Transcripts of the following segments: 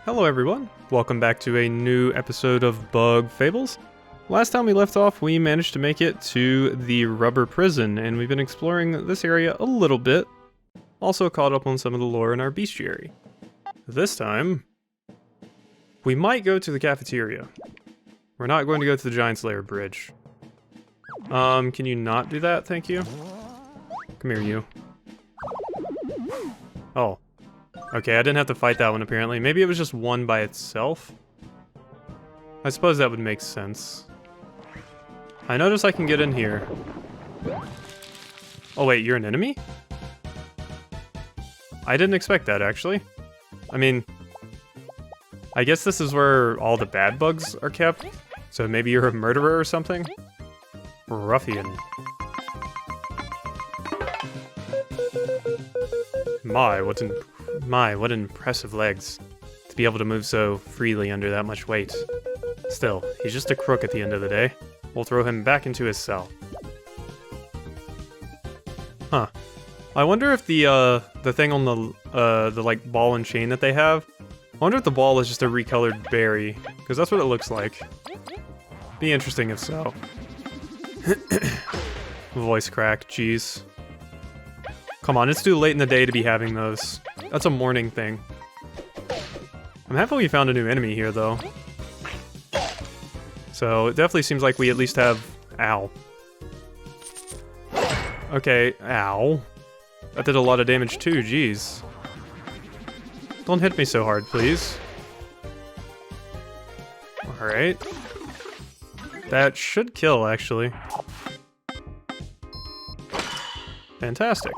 Hello everyone, welcome back to a new episode of Fables. Last time we left off, we managed to make it to the rubber prison, and we've been exploring this area a little bit. Also caught up on some of the lore in our bestiary. This time, we might go to the cafeteria. We're not going to go to the Giant's Lair bridge. Can you not do that? Thank you. Come here, you. Oh. Okay, I didn't have to fight that one apparently. Maybe it was just one by itself? I suppose that would make sense. I notice I can get in here. Oh wait, you're an enemy? I didn't expect that actually. I mean, I guess this is where all the bad bugs are kept. So maybe you're a murderer or something? Ruffian. My, what impressive legs. To be able to move so freely under that much weight. Still, he's just a crook at the end of the day. We'll throw him back into his cell. Huh. I wonder if the thing on the like ball and chain that they have, I wonder if the ball is just a recolored berry, because that's what it looks like. Be interesting if so. Voice crack, jeez. Come on, it's too late in the day to be having those. That's a morning thing. I'm happy we found a new enemy here, though. So, it definitely seems like we at least have... Ow. Okay, ow. That did a lot of damage too, jeez. Don't hit me so hard, please. Alright. That should kill, actually. Fantastic.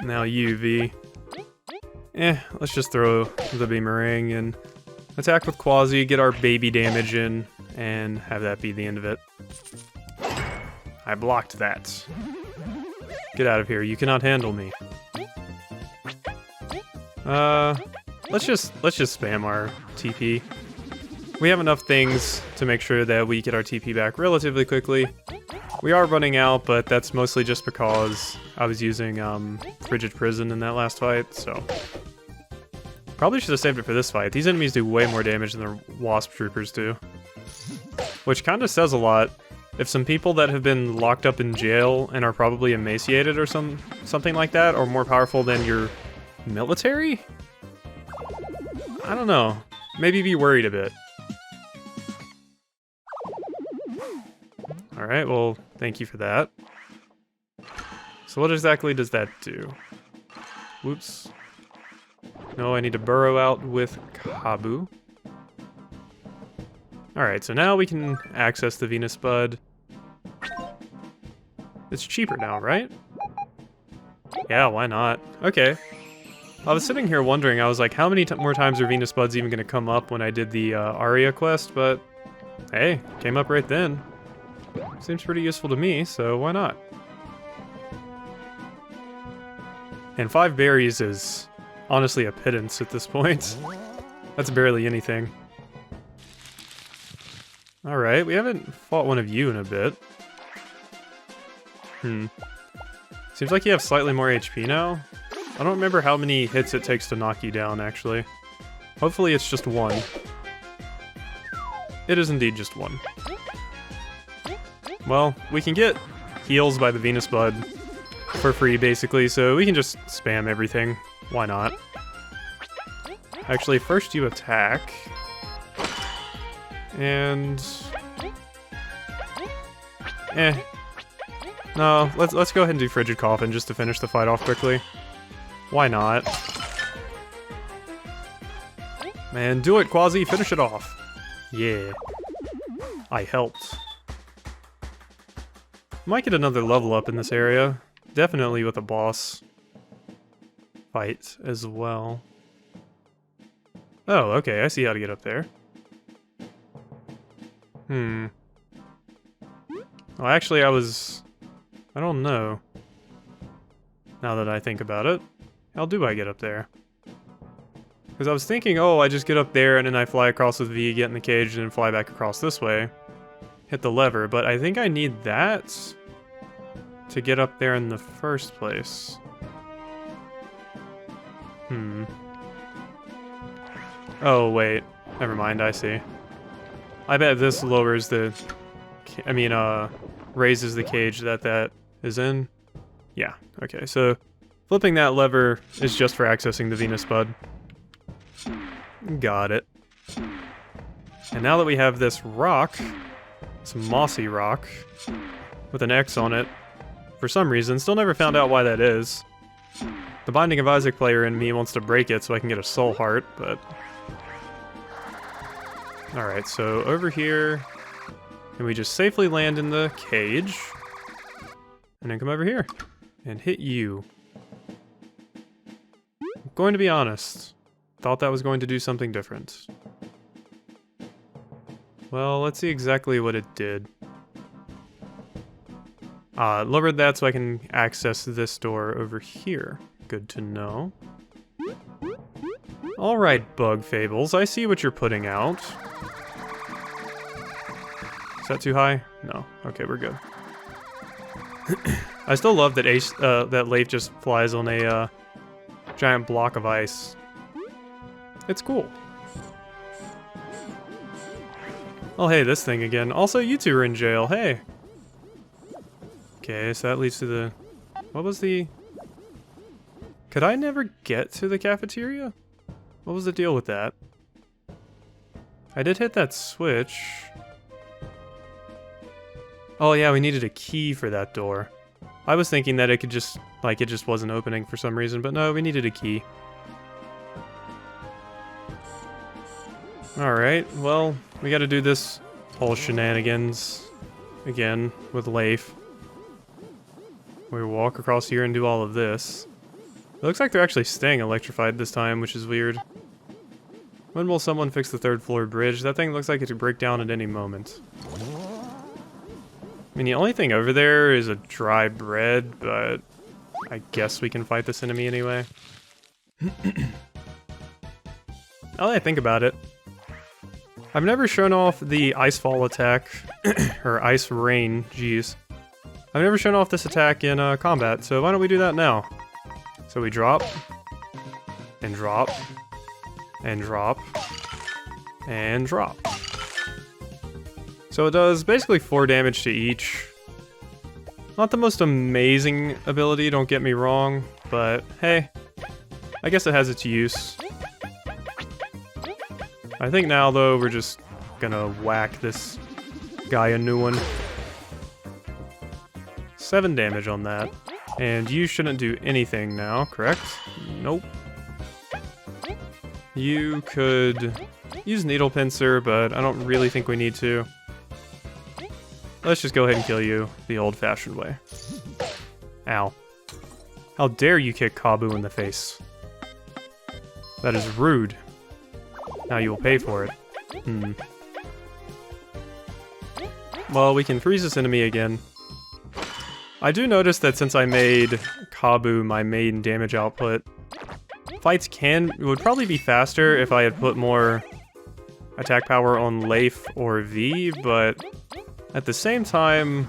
Now UV. Let's just throw the Beamerang and attack with Quasi, get our baby damage in, and have that be the end of it. I blocked that. Get out of here, you cannot handle me. Let's just spam our TP. We have enough things to make sure that we get our TP back relatively quickly. We are running out, but that's mostly just because I was using Frigid Prison in that last fight, so... Probably should have saved it for this fight. These enemies do way more damage than the Wasp Troopers do. Which kind of says a lot. If some people that have been locked up in jail and are probably emaciated or something like that are more powerful than your military? I don't know. Maybe be worried a bit. Alright, well, thank you for that. So what exactly does that do? Whoops. No, I need to burrow out with Kabbu. Alright, so now we can access the Venus Bud. It's cheaper now, right? Yeah, why not? Okay. I was sitting here wondering, I was like, how many more times are Venus Buds even going to come up when I did the Aria quest? But, hey, came up right then. Seems pretty useful to me, so why not? And 5 berries is honestly a pittance at this point. That's barely anything. Alright, we haven't fought one of you in a bit. Seems like you have slightly more HP now. I don't remember how many hits it takes to knock you down, actually. Hopefully it's just one. It is indeed just one. Well, we can get heals by the Venus Bud for free, basically, so we can just spam everything. Why not? Actually, first you attack. And... No, let's go ahead and do Frigid Coffin just to finish the fight off quickly. Why not? Man, do it, Quasi! Finish it off! Yeah. I helped. Might get another level up in this area. Definitely with a boss fight as well. Oh, okay, I see how to get up there. Well, actually, I don't know. Now that I think about it. How do I get up there? Because I was thinking, oh, I just get up there and then I fly across with V, get in the cage, and then fly back across this way. Hit the lever, but I think I need that to get up there in the first place. Oh, wait. Never mind, I see. I bet this lowers the... raises the cage that is in. Yeah, okay, so flipping that lever is just for accessing the Venus Bud. Got it. And now that we have this rock, this mossy rock, with an X on it, for some reason, still never found out why that is. The Binding of Isaac player in me wants to break it so I can get a soul heart, but... Alright, so over here, and we just safely land in the cage, and then come over here, and hit you. I'm going to be honest, thought that was going to do something different. Well, let's see exactly what it did. Lowered that so I can access this door over here. Good to know. Alright, Bug Fables, I see what you're putting out. Is that too high? No. Okay, we're good. I still love that that Leif just flies on a giant block of ice. It's cool. Oh, hey, this thing again. Also, you two are in jail. Hey. Okay, so that leads to the... What was the... Could I never get to the cafeteria? What was the deal with that? I did hit that switch. Oh yeah, we needed a key for that door. I was thinking that it could just... Like, it just wasn't opening for some reason, but no, we needed a key. Alright, well, we gotta do this whole shenanigans again with Leif. We walk across here and do all of this. It looks like they're actually staying electrified this time, which is weird. When will someone fix the third floor bridge? That thing looks like it could break down at any moment. I mean, the only thing over there is a dry bread, but I guess we can fight this enemy anyway. Now that I think about it, I've never shown off the Icefall attack, or Ice Rain, jeez. I've never shown off this attack in combat, so why don't we do that now? So we drop, and drop, and drop, and drop. So it does basically 4 damage to each. Not the most amazing ability, don't get me wrong, but hey, I guess it has its use. I think now, though, we're just gonna whack this guy a new one. 7 damage on that. And you shouldn't do anything now, correct? Nope. You could use Needle Pincer, but I don't really think we need to. Let's just go ahead and kill you the old-fashioned way. Ow. How dare you kick Kabbu in the face? That is rude. Now you will pay for it. Well, we can freeze this enemy again. I do notice that since I made Kabbu my main damage output, fights would probably be faster if I had put more attack power on Leif or V, but at the same time,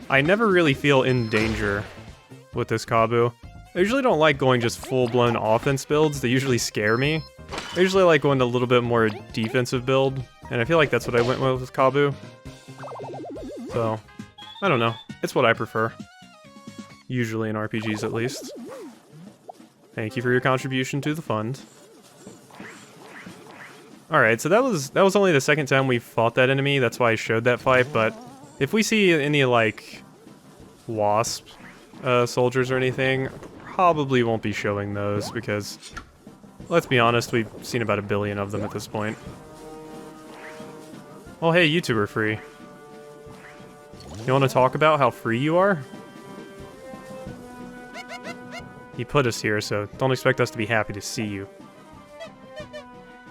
I never really feel in danger with this Kabbu. I usually don't like going just full-blown offense builds, they usually scare me. I usually like going a little bit more defensive build, and I feel like that's what I went with Kabbu. So, I don't know. It's what I prefer. Usually in RPGs, at least. Thank you for your contribution to the fund. Alright, so that was only the second time we fought that enemy, that's why I showed that fight, but if we see any, like, wasp soldiers or anything, probably won't be showing those, because... Let's be honest, we've seen about 1 billion of them at this point. Oh hey, you two are free. You want to talk about how free you are? He put us here, so don't expect us to be happy to see you.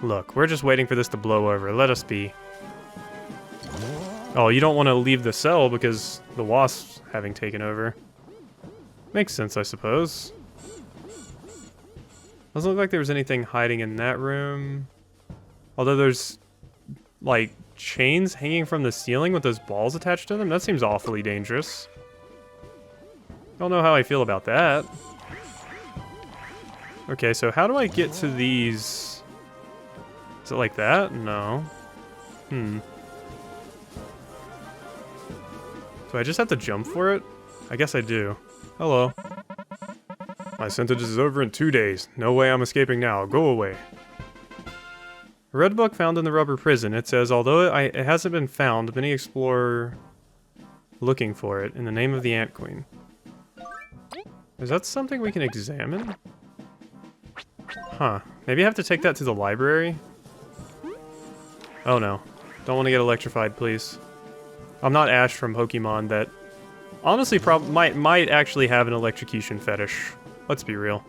Look, we're just waiting for this to blow over. Let us be. Oh, you don't want to leave the cell because the wasp's having taken over. Makes sense, I suppose. Doesn't look like there was anything hiding in that room. Although there's, like, chains hanging from the ceiling with those balls attached to them? That seems awfully dangerous. Don't know how I feel about that. Okay, so how do I get to these Is it like that? No. Do I just have to jump for it? I guess I do. Hello. My sentence is over in 2 days. No way I'm escaping now. Go away. A red book found in the rubber prison. It says, although it hasn't been found, many explore looking for it in the name of the Ant Queen. Is that something we can examine? Huh. Maybe I have to take that to the library? Oh no. Don't want to get electrified, please. I'm not Ash from Pokemon that honestly might actually have an electrocution fetish. Let's be real.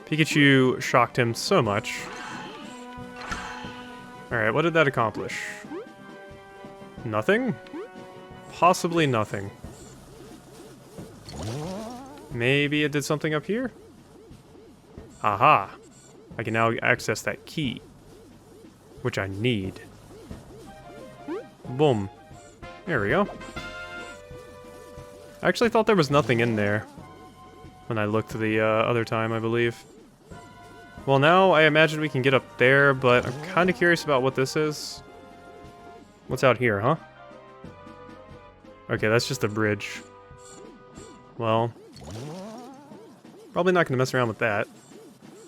Pikachu shocked him so much. Alright, what did that accomplish? Nothing? Possibly nothing. Maybe it did something up here? Aha! I can now access that key. Which I need. Boom. There we go. I actually thought there was nothing in there when I looked the other time, I believe. Well, now I imagine we can get up there, but I'm kind of curious about what this is. What's out here, huh? Okay, that's just a bridge. Well, probably not going to mess around with that.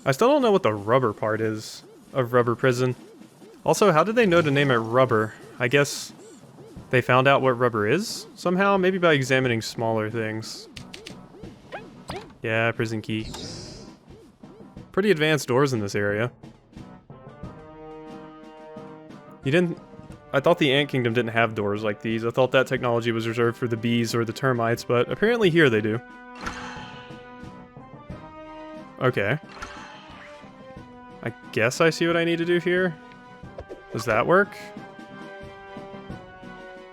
I still don't know what the rubber part is of Rubber Prison. Also, how did they know to name it Rubber? I guess they found out what rubber is somehow? Maybe by examining smaller things. Yeah, prison key. Pretty advanced doors in this area. I thought the Ant Kingdom didn't have doors like these. I thought that technology was reserved for the bees or the termites, but apparently here they do. Okay. I guess I see what I need to do here. Does that work?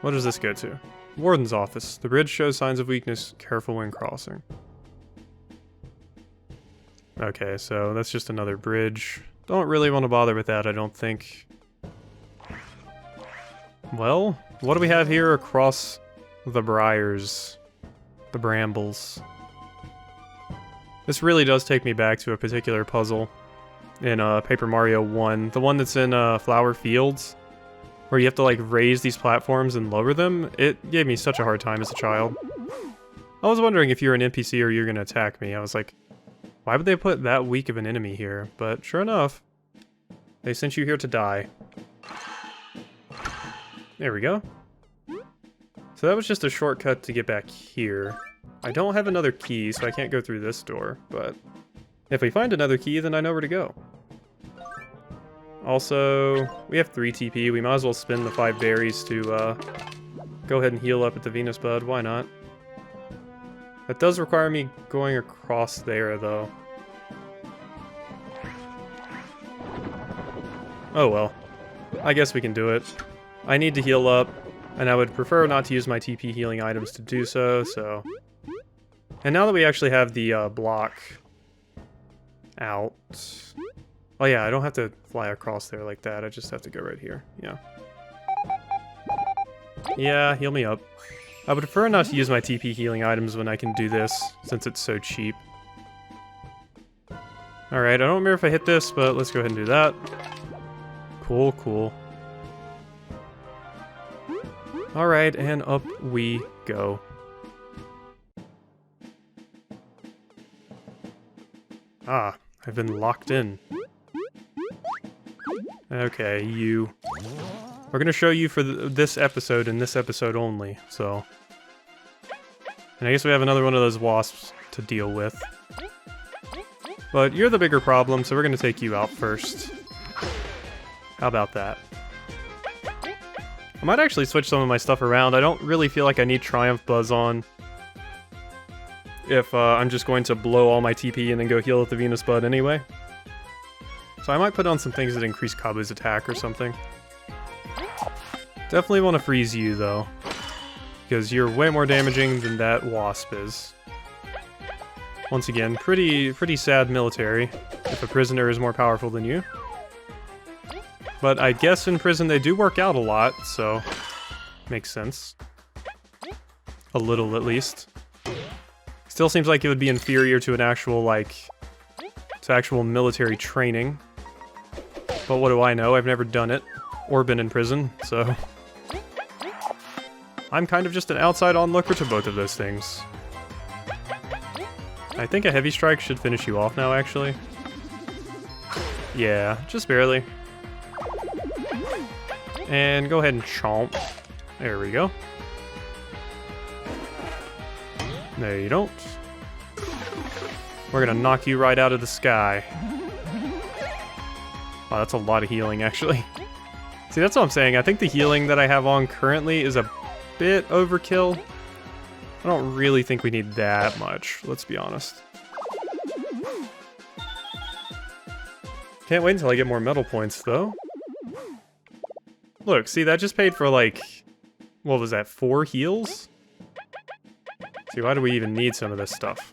What does this go to? Warden's office. The bridge shows signs of weakness. Careful when crossing. Okay, so that's just another bridge. Don't really want to bother with that, I don't think. Well, what do we have here across the briars? The brambles. This really does take me back to a particular puzzle in Paper Mario 1. The one that's in Flower Fields, where you have to like raise these platforms and lower them. It gave me such a hard time as a child. I was wondering if you're an NPC or you're gonna attack me. I was like, why would they put that weak of an enemy here? But sure enough, they sent you here to die. There we go. So that was just a shortcut to get back here. I don't have another key, so I can't go through this door, but if we find another key, then I know where to go. Also, we have 3 TP. We might as well spend the 5 berries to go ahead and heal up at the Venus Bud. Why not? That does require me going across there, though. Oh well. I guess we can do it. I need to heal up, and I would prefer not to use my TP healing items to do so, so... And now that we actually have the block out... Oh yeah, I don't have to fly across there like that, I just have to go right here, yeah. Yeah, heal me up. I would prefer not to use my TP healing items when I can do this, since it's so cheap. Alright, I don't remember if I hit this, but let's go ahead and do that. Cool, cool. Alright, and up we go. Ah, I've been locked in. Okay, you. We're gonna show you for this episode and this episode only, so... And I guess we have another one of those wasps to deal with. But you're the bigger problem, so we're gonna take you out first. How about that? I might actually switch some of my stuff around. I don't really feel like I need Triumph Buzz on if I'm just going to blow all my TP and then go heal at the Venus Bud anyway. So I might put on some things that increase Kabbu's attack or something. Definitely want to freeze you, though, because you're way more damaging than that wasp is. Once again, pretty sad military if a prisoner is more powerful than you. But I guess in prison they do work out a lot, so makes sense. A little, at least. Still seems like it would be inferior to an actual, like, to actual military training. But what do I know? I've never done it or been in prison, so I'm kind of just an outside onlooker to both of those things. I think a heavy strike should finish you off now, actually. Yeah, just barely. And go ahead and chomp. There we go. No, you don't. We're gonna knock you right out of the sky. Wow, that's a lot of healing, actually. See, that's what I'm saying. I think the healing that I have on currently is a bit overkill. I don't really think we need that much, let's be honest. Can't wait until I get more medal points, though. Look, see, that just paid for, like, what was that, 4 heals? See, why do we even need some of this stuff?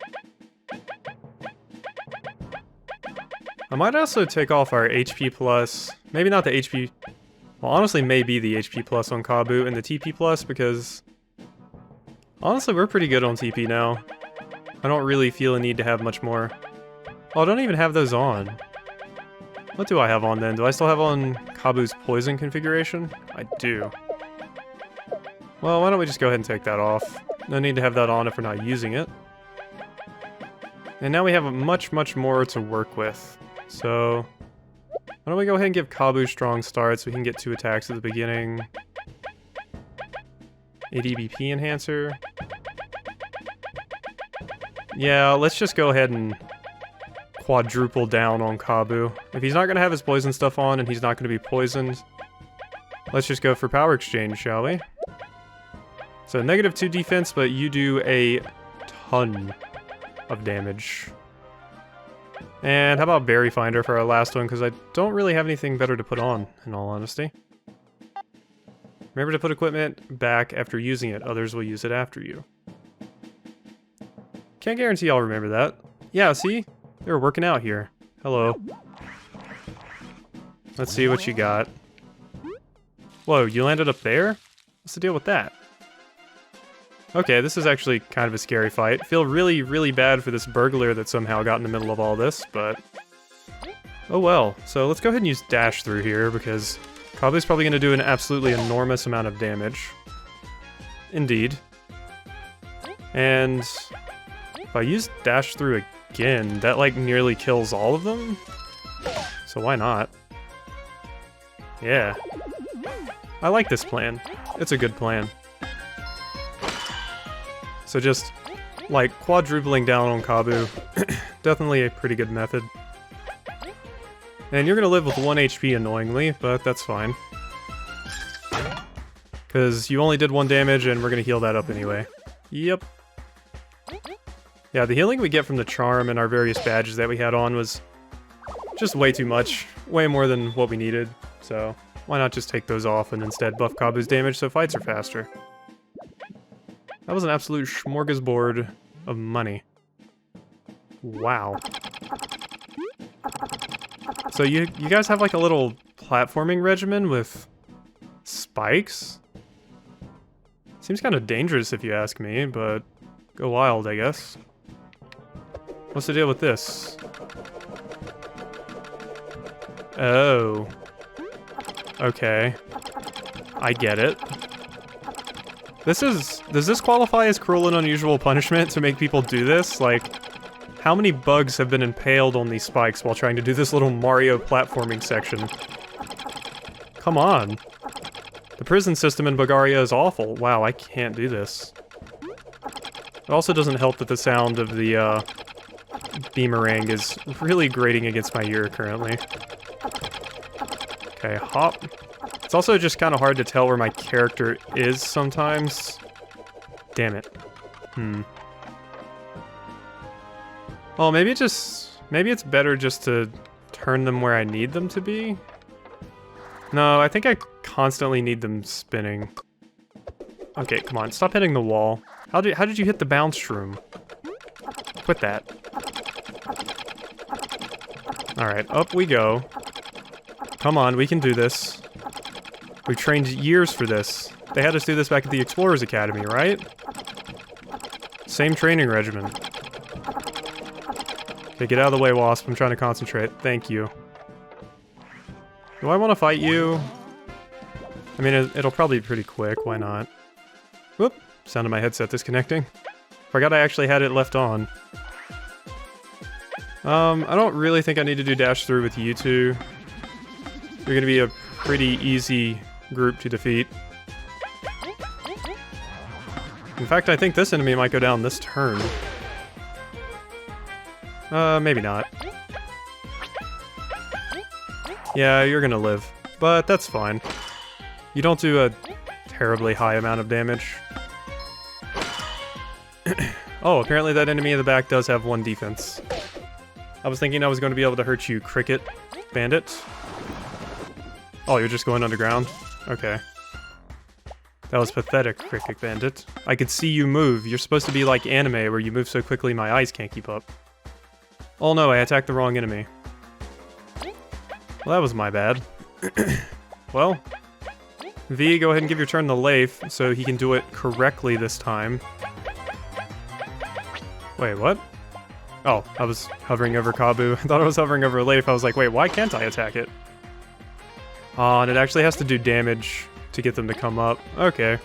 I might also take off our HP plus, maybe not the HP, well, honestly, maybe the HP plus on Kabbu and the TP plus, because honestly, we're pretty good on TP now. I don't really feel a need to have much more. Oh, I don't even have those on. What do I have on then? Do I still have on Kabbu's poison configuration? I do. Well, why don't we just go ahead and take that off? No need to have that on if we're not using it. And now we have much, much more to work with. So, why don't we go ahead and give Kabbu strong start so we can get 2 attacks at the beginning. ADBP enhancer. Yeah, let's just go ahead and quadruple down on Kabbu. If he's not going to have his poison stuff on and he's not going to be poisoned, let's just go for power exchange, shall we? So -2 defense, but you do a ton of damage. And how about Berry Finder for our last one, because I don't really have anything better to put on, in all honesty. Remember to put equipment back after using it, others will use it after you. Can't guarantee I'll remember that. Yeah, see? They were working out here. Hello. Let's see what you got. Whoa, you landed up there? What's the deal with that? Okay, this is actually kind of a scary fight. Feel really, really bad for this burglar that somehow got in the middle of all this, but oh well. So let's go ahead and use dash through here, because Kabbu's probably going to do an absolutely enormous amount of damage. Indeed. And if I use dash through again, that like nearly kills all of them. So why not? Yeah. I like this plan. It's a good plan. So just, like, quadrupling down on Kabbu, definitely a pretty good method. And you're gonna live with 1 HP annoyingly, but that's fine. Because you only did 1 damage and we're gonna heal that up anyway. Yep. Yeah, the healing we get from the charm and our various badges that we had on was just way too much. Way more than what we needed. So why not just take those off and instead buff Kabbu's damage so fights are faster. That was an absolute smorgasbord of money. Wow. So you guys have like a little platforming regimen with spikes? Seems kind of dangerous if you ask me, but go wild, I guess. What's the deal with this? Oh. Okay. I get it. Does this qualify as cruel and unusual punishment to make people do this? Like, how many bugs have been impaled on these spikes while trying to do this little Mario platforming section? Come on. The prison system in Bugaria is awful. Wow, I can't do this. It also doesn't help that the sound of the, beamerang is really grating against my ear currently. Okay, hop. It's also just kind of hard to tell where my character is sometimes. Damn it. Well, maybe it's better just to turn them where I need them to be. No, I think I constantly need them spinning. Okay, come on, stop hitting the wall. How did you hit the bounce shroom? Quit that. Alright, up we go. Come on, we can do this. We've trained years for this. They had us do this back at the Explorers Academy, right? Same training regimen. Okay, get out of the way, Wasp. I'm trying to concentrate. Thank you. Do I want to fight you? I mean, it'll probably be pretty quick. Why not? Whoop! Sound of my headset disconnecting. Forgot I actually had it left on. I don't really think I need to do dash through with you two. You're gonna be a pretty easy group to defeat. In fact, I think this enemy might go down this turn. Maybe not. Yeah, you're gonna live. But that's fine. You don't do a terribly high amount of damage. Oh, apparently that enemy in the back does have 1 defense. I was thinking I was going to be able to hurt you, Cricket Bandit. Oh, you're just going underground? Okay. That was pathetic, Cricket Bandit. I could see you move. You're supposed to be like anime, where you move so quickly my eyes can't keep up. Oh no, I attacked the wrong enemy. Well, that was my bad. Well, V, go ahead and give your turn to Leif, so he can do it correctly this time. Wait, what? Oh, I was hovering over Kabbu. I thought I was hovering over Leif. I was like, wait, why can't I attack it? Oh, and it actually has to do damage to get them to come up. Okay.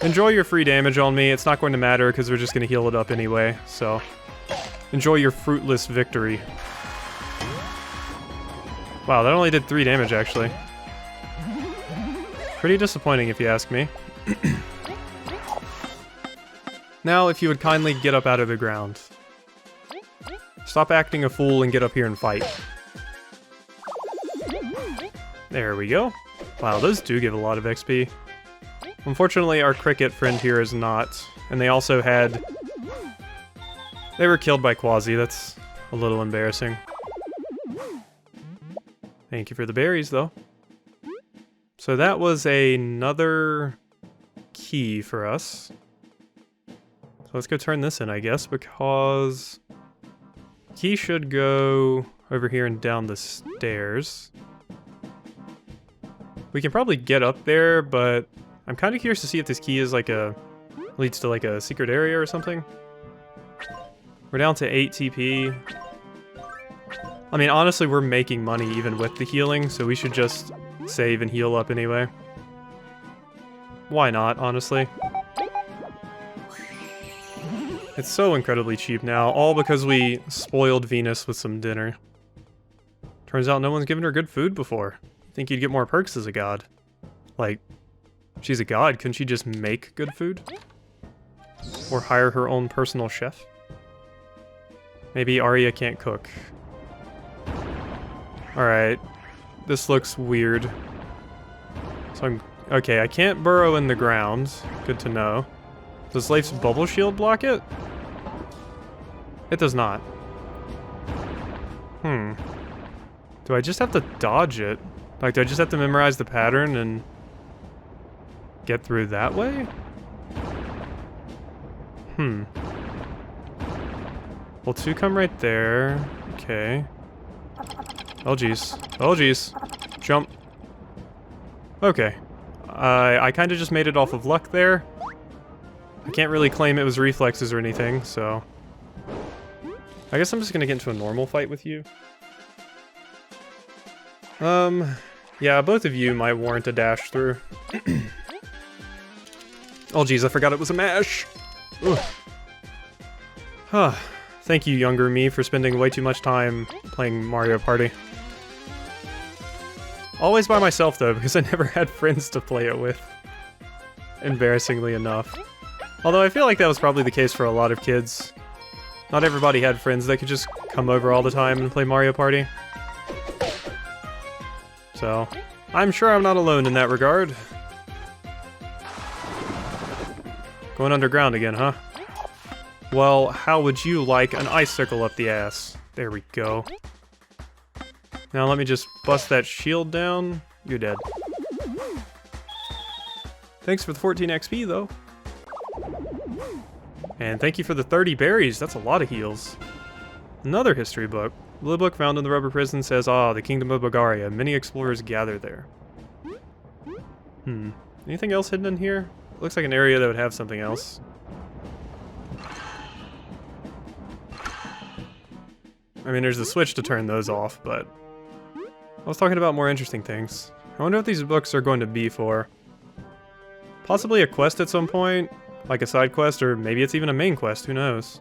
Enjoy your free damage on me. It's not going to matter because we're just going to heal it up anyway, so... Enjoy your fruitless victory. Wow, that only did 3 damage, actually. Pretty disappointing, if you ask me. Now, if you would kindly get up out of the ground. Stop acting a fool and get up here and fight. There we go. Wow, those do give a lot of XP. Unfortunately, our cricket friend here is not. And they also had... They were killed by Quasi. That's a little embarrassing. Thank you for the berries, though. So that was another key for us. So let's go turn this in, I guess, because... Key should go over here and down the stairs. We can probably get up there, but I'm kind of curious to see if this key is like leads to like a secret area or something. We're down to 8 TP. I mean, honestly, we're making money even with the healing, so we should just save and heal up anyway. Why not, honestly? It's so incredibly cheap now, all because we spoiled Venus with some dinner. Turns out no one's given her good food before. Think you'd get more perks as a god. Like, she's a god, couldn't she just make good food? Or hire her own personal chef? Maybe Arya can't cook. Alright. This looks weird. So I'm... Okay, I can't burrow in the ground. Good to know. Does Leif's bubble shield block it? It does not. Do I just have to dodge it? Like, do I just have to memorize the pattern and get through that way? Well, 2 come right there. Okay. Oh, jeez. Oh, jeez. Jump. Okay. I kind of just made it off of luck there. I can't really claim it was reflexes or anything, so... I guess I'm just gonna get into a normal fight with you. Yeah, both of you might warrant a dash through. Oh jeez, I forgot it was a mash! Ugh. Huh. Thank you, younger me, for spending way too much time playing Mario Party. Always by myself, though, because I never had friends to play it with. Embarrassingly enough. Although I feel like that was probably the case for a lot of kids. Not everybody had friends that could just come over all the time and play Mario Party. So, I'm sure I'm not alone in that regard. Going underground again, huh? Well, how would you like an icicle up the ass? There we go. Now let me just bust that shield down. You're dead. Thanks for the 14 XP, though. And thank you for the 30 berries. That's a lot of heals. Another history book. The book found in the rubber prison says, "Ah, the kingdom of Bugaria. Many explorers gather there." Anything else hidden in here? Looks like an area that would have something else. I mean, there's a switch to turn those off, but... I was talking about more interesting things. I wonder what these books are going to be for. Possibly a quest at some point, like a side quest, or maybe it's even a main quest, who knows.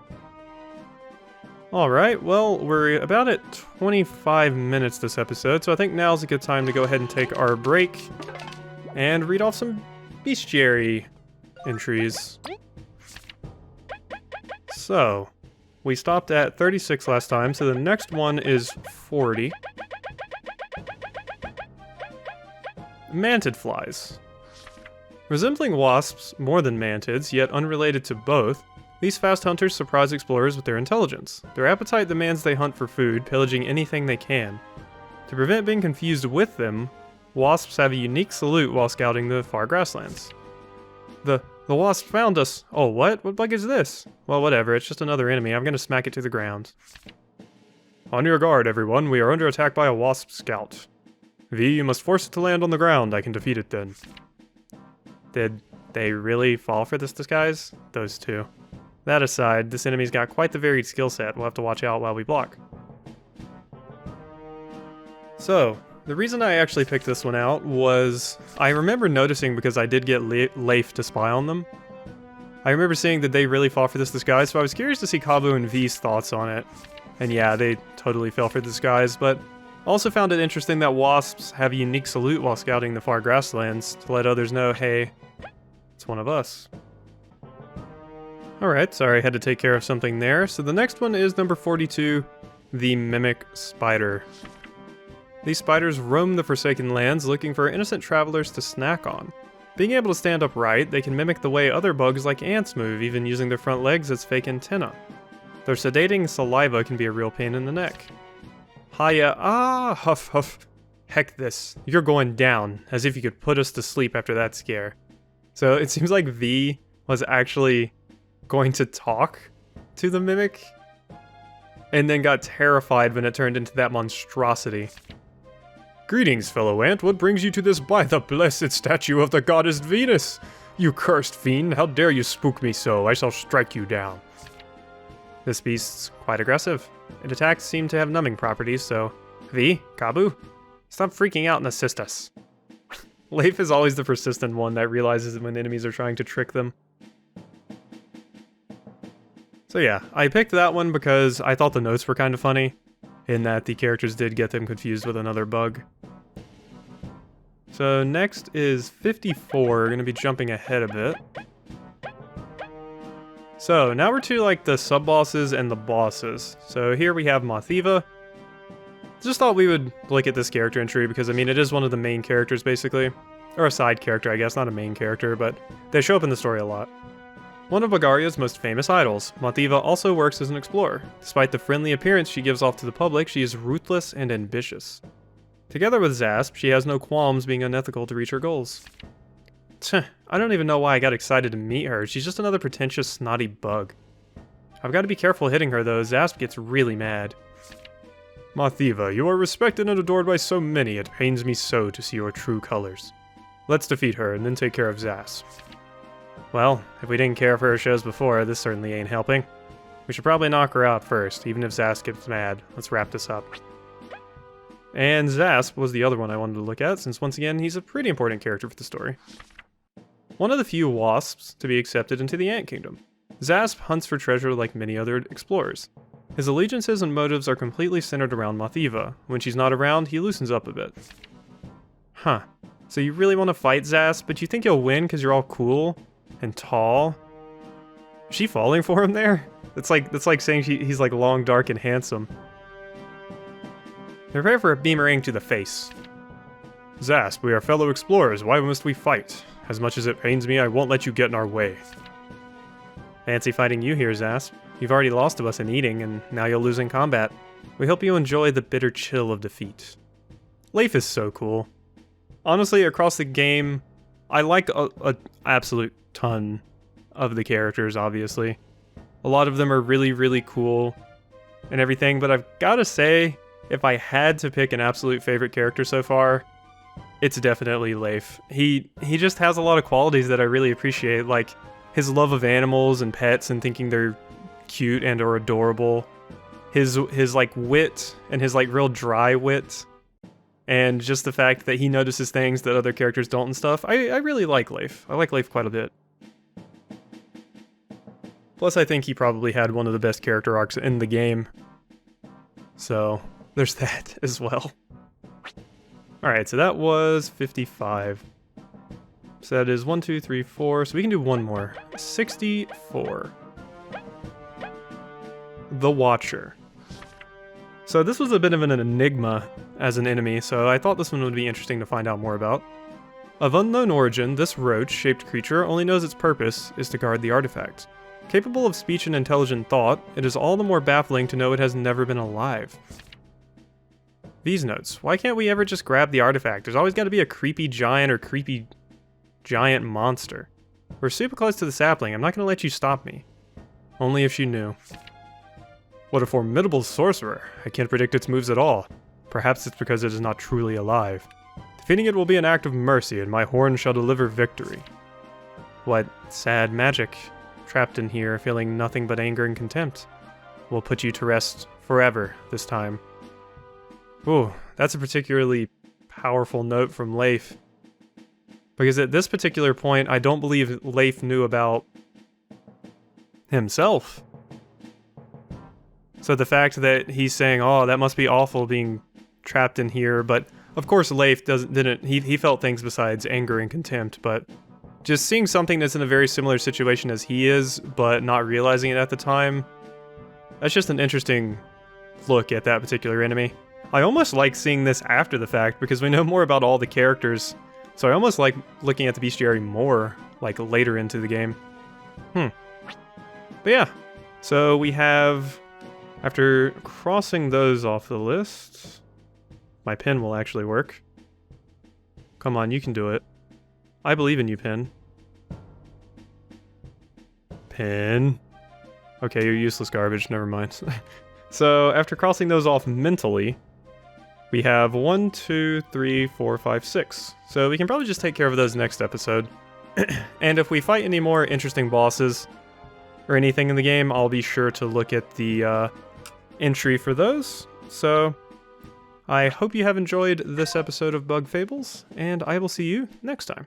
Alright, well, we're about at 25 minutes this episode, so I think now's a good time to go ahead and take our break and read off some Bestiary entries. So, we stopped at 36 last time, so the next one is 40. Mantid flies. Resembling wasps more than mantids, yet unrelated to both, these fast hunters surprise explorers with their intelligence. Their appetite demands they hunt for food, pillaging anything they can. To prevent being confused with them, wasps have a unique salute while scouting the far grasslands. The wasp found us. Oh, what? What bug is this? Well, whatever, it's just another enemy. I'm gonna smack it to the ground. On your guard, everyone. We are under attack by a wasp scout. V, you must force it to land on the ground. I can defeat it then. Did they really fall for this disguise? Those two. That aside, this enemy's got quite the varied skill set. We'll have to watch out while we block. So, the reason I actually picked this one out was I remember noticing, because I did get Leif to spy on them. I remember seeing that they really fall for this disguise, so I was curious to see Kabbu and V's thoughts on it. And yeah, they totally fell for the disguise, but also found it interesting that wasps have a unique salute while scouting the far grasslands to let others know, hey, it's one of us. Alright, sorry I had to take care of something there. So the next one is number 42, the Mimic Spider. These spiders roam the Forsaken Lands looking for innocent travelers to snack on. Being able to stand upright, they can mimic the way other bugs like ants move, even using their front legs as fake antennae. Their sedating saliva can be a real pain in the neck. Hiya, huff huff. Heck this, you're going down, as if you could put us to sleep after that scare. So it seems like V was actually going to talk to the mimic, and then got terrified when it turned into that monstrosity. Greetings, fellow ant. What brings you to this by the blessed statue of the goddess Venus? You cursed fiend, how dare you spook me so? I shall strike you down. This beast's quite aggressive. Its attacks seem to have numbing properties, so... V, Kabbu, stop freaking out and assist us. Leif is always the persistent one that realizes when enemies are trying to trick them. So yeah, I picked that one because I thought the notes were kind of funny, in that the characters did get them confused with another bug. So next is 54, we're going to be jumping ahead a bit. So now we're to like the sub-bosses and the bosses. So here we have Mothiva. Just thought we would look at this character entry because I mean it is one of the main characters basically. Or a side character I guess, not a main character, but they show up in the story a lot. One of Bugaria's most famous idols, Mothiva also works as an explorer. Despite the friendly appearance she gives off to the public, she is ruthless and ambitious. Together with Zasp, she has no qualms being unethical to reach her goals. I don't even know why I got excited to meet her. She's just another pretentious, snotty bug. I've got to be careful hitting her though, Zasp gets really mad. Mothiva, you are respected and adored by so many, it pains me so to see your true colors. Let's defeat her and then take care of Zasp. Well, if we didn't care for her shows before, this certainly ain't helping. We should probably knock her out first, even if Zasp gets mad. Let's wrap this up. And Zasp was the other one I wanted to look at, since once again, he's a pretty important character for the story. One of the few wasps to be accepted into the Ant Kingdom. Zasp hunts for treasure like many other explorers. His allegiances and motives are completely centered around Mothiva. When she's not around, he loosens up a bit. Huh. So you really want to fight Zasp, but you think you'll win because you're all cool and tall? Is she falling for him there? That's like saying he's like long, dark, and handsome. Prepare for a beamerang to the face. Zasp, we are fellow explorers. Why must we fight? As much as it pains me, I won't let you get in our way. Fancy fighting you here, Zasp. You've already lost to us in eating, and now you'll lose in combat. We hope you enjoy the bitter chill of defeat. Leif is so cool. Honestly, across the game, I like a absolute ton of the characters, obviously. A lot of them are really, really cool and everything, but I've gotta say, if I had to pick an absolute favorite character so far, it's definitely Leif. He just has a lot of qualities that I really appreciate, like his love of animals and pets and thinking they're cute and or adorable. His like wit and his like real dry wit. And just the fact that he notices things that other characters don't and stuff, I really like Leif. I like Leif quite a bit. Plus, I think he probably had one of the best character arcs in the game. So, there's that as well. Alright, so that was 55. So that is 1, 2, 3, 4. So we can do one more. 64. The Watcher. So this was a bit of an enigma as an enemy, so I thought this one would be interesting to find out more about. Of unknown origin, this roach-shaped creature only knows its purpose is to guard the artifact. Capable of speech and intelligent thought, it is all the more baffling to know it has never been alive. These notes. Why can't we ever just grab the artifact? There's always got to be a creepy giant or creepy giant monster. We're super close to the sapling. I'm not going to let you stop me. Only if you knew. What a formidable sorcerer. I can't predict its moves at all. Perhaps it's because it is not truly alive. Defeating it will be an act of mercy, and my horn shall deliver victory. What sad magic. Trapped in here, feeling nothing but anger and contempt. We'll put you to rest forever this time. Ooh, that's a particularly powerful note from Leif. Because at this particular point, I don't believe Leif knew about himself. So the fact that he's saying, oh, that must be awful being trapped in here, but of course Leif he felt things besides anger and contempt, but just seeing something that's in a very similar situation as he is, but not realizing it at the time, that's just an interesting look at that particular enemy. I almost like seeing this after the fact, because we know more about all the characters, so I almost like looking at the Bestiary more, like, later into the game. But yeah, so we have, after crossing those off the list, my pen will actually work. Come on, you can do it. I believe in you, Pen. Pen. Okay, you're useless garbage, never mind. So, after crossing those off mentally, we have 1, 2, 3, 4, 5, 6. So we can probably just take care of those next episode. And if we fight any more interesting bosses or anything in the game, I'll be sure to look at the entry for those. So, I hope you have enjoyed this episode of Bug Fables, and I will see you next time.